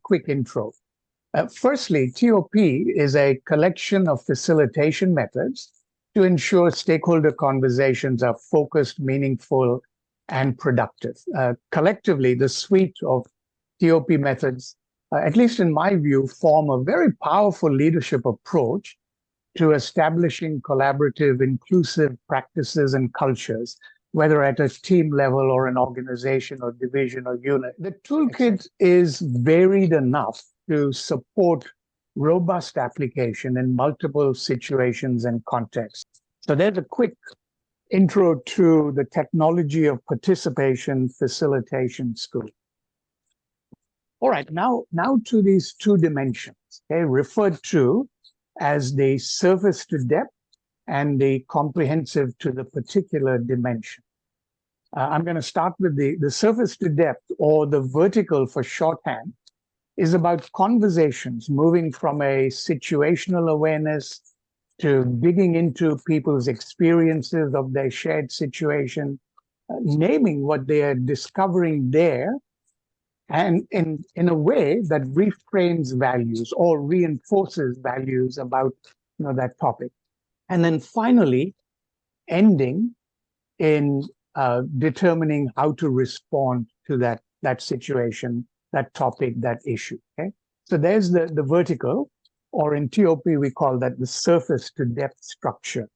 quick intro. Firstly, ToP is a collection of facilitation methods to ensure stakeholder conversations are focused, meaningful, and productive. Collectively, the suite of ToP methods, at least in my view, form a very powerful leadership approach to establishing collaborative, inclusive practices and cultures, whether at a team level or an organization or division or unit. The toolkit is varied enough to support robust application in multiple situations and contexts. So there's a quick intro to the technology of participation facilitation school. All right, now to these two dimensions, okay, referred to as the surface to depth and the comprehensive to the particular dimension. I'm going to start with the surface to depth, or the vertical for shorthand, is about conversations moving from a situational awareness to digging into people's experiences of their shared situation, naming what they are discovering there, and in a way that reframes values or reinforces values about that topic. And then finally, ending in determining how to respond to that situation, that topic, that issue. Okay, so there's the vertical, or in ToP we call that the surface to depth structure.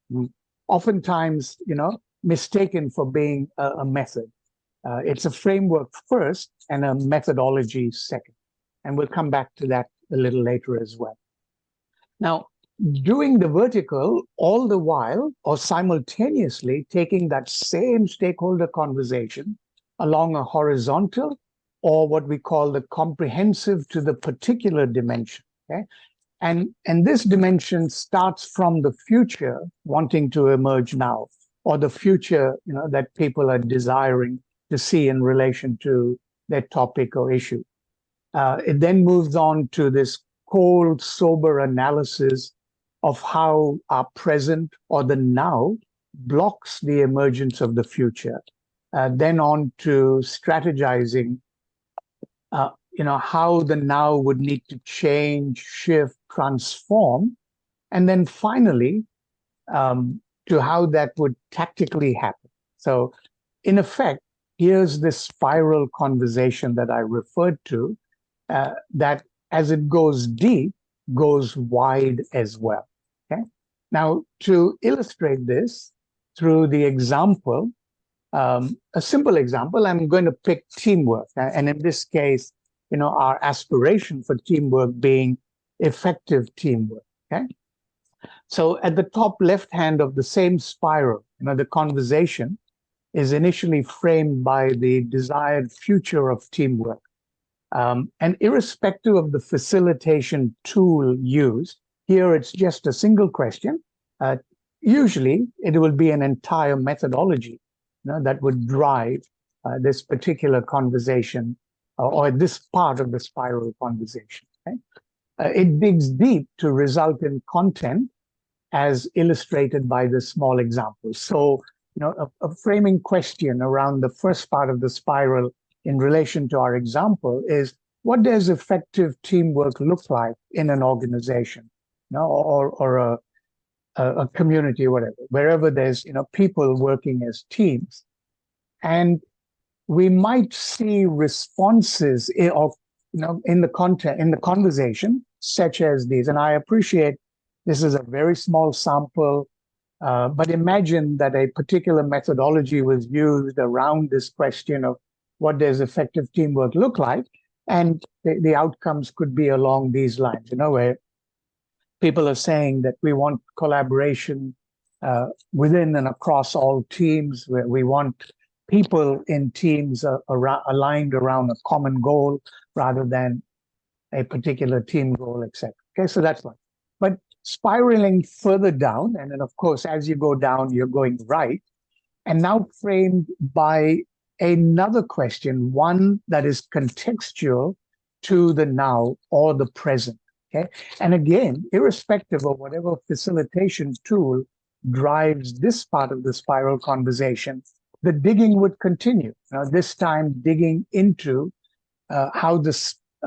Oftentimes, mistaken for being a method. It's a framework first and a methodology second, and we'll come back to that a little later as well. Now, doing the vertical all the while or simultaneously taking that same stakeholder conversation along a horizontal, or what we call the comprehensive to the particular dimension. Okay, and this dimension starts from the future wanting to emerge now, or the future that people are desiring to see in relation to their topic or issue. It then moves on to this cold, sober analysis of how our present or the now blocks the emergence of the future. Then on to strategizing, how the now would need to change, shift, transform, and then finally to how that would tactically happen. So in effect, here's this spiral conversation that I referred to, that as it goes deep, goes wide as well. Okay. Now, to illustrate this through the example, a simple example, I'm going to pick teamwork. And in this case, our aspiration for teamwork being effective teamwork. Okay. So at the top left hand of the same spiral, the conversation is initially framed by the desired future of teamwork. And irrespective of the facilitation tool used, here it's just a single question. Usually it will be an entire methodology that would drive this particular conversation or this part of the spiral conversation. Okay? It digs deep to result in content as illustrated by the small example. So, a framing question around the first part of the spiral in relation to our example is, what does effective teamwork look like in an organization, or a community, whatever, wherever there's people working as teams, and we might see responses of in the content, in the conversation, such as these. And I appreciate this is a very small sample. But imagine that a particular methodology was used around this question of what does effective teamwork look like, and the outcomes could be along these lines, where people are saying that we want collaboration within and across all teams, where we want people in teams aligned around a common goal rather than a particular team goal, etc. Okay, so that's one. But spiraling further down, and then of course, as you go down, you're going right, and now framed by another question, one that is contextual to the now or the present. Okay, and again, irrespective of whatever facilitation tool drives this part of the spiral conversation, the digging would continue. This time digging into how the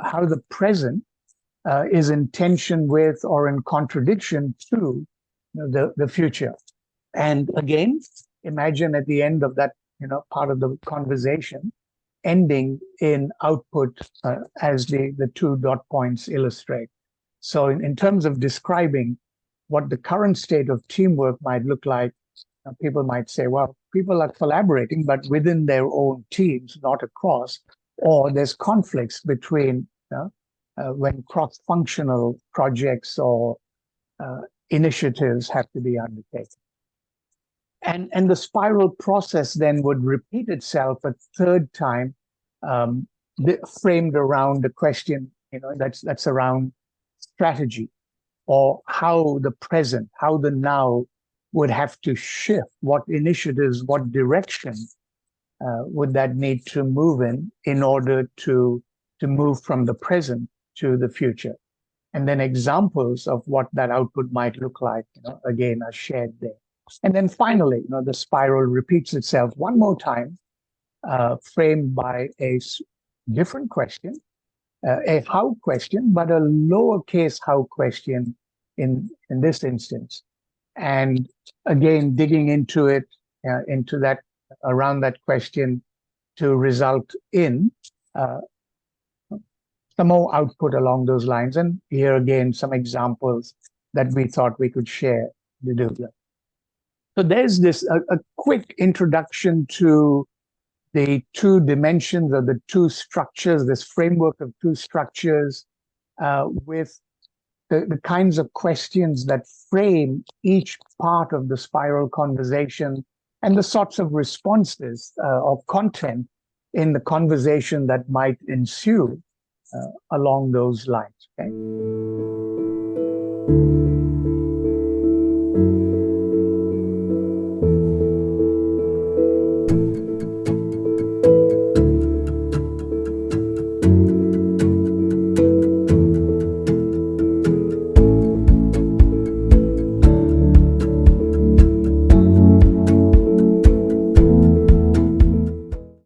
how the present is in tension with or in contradiction to the future. And again, imagine at the end of that part of the conversation ending in output as the two dot points illustrate. So in terms of describing what the current state of teamwork might look like, people might say, well, people are collaborating, but within their own teams, not across, or there's conflicts between when cross-functional projects or initiatives have to be undertaken. And the spiral process then would repeat itself a third time, framed around the question, that's around strategy, or how the present, how the now would have to shift, what initiatives, what direction would that need to move in order to move from the present to the future. And then examples of what that output might look like, again, are shared there. And then finally, the spiral repeats itself one more time, framed by a different question, a how question, but a lowercase how question in this instance. And again, digging into it, into that, around that question to result in some more output along those lines. And here again, some examples that we thought we could share to do that. So there's this, a quick introduction to the two dimensions or the two structures, this framework of two structures with the kinds of questions that frame each part of the spiral conversation and the sorts of responses or content in the conversation that might ensue along those lines. Okay?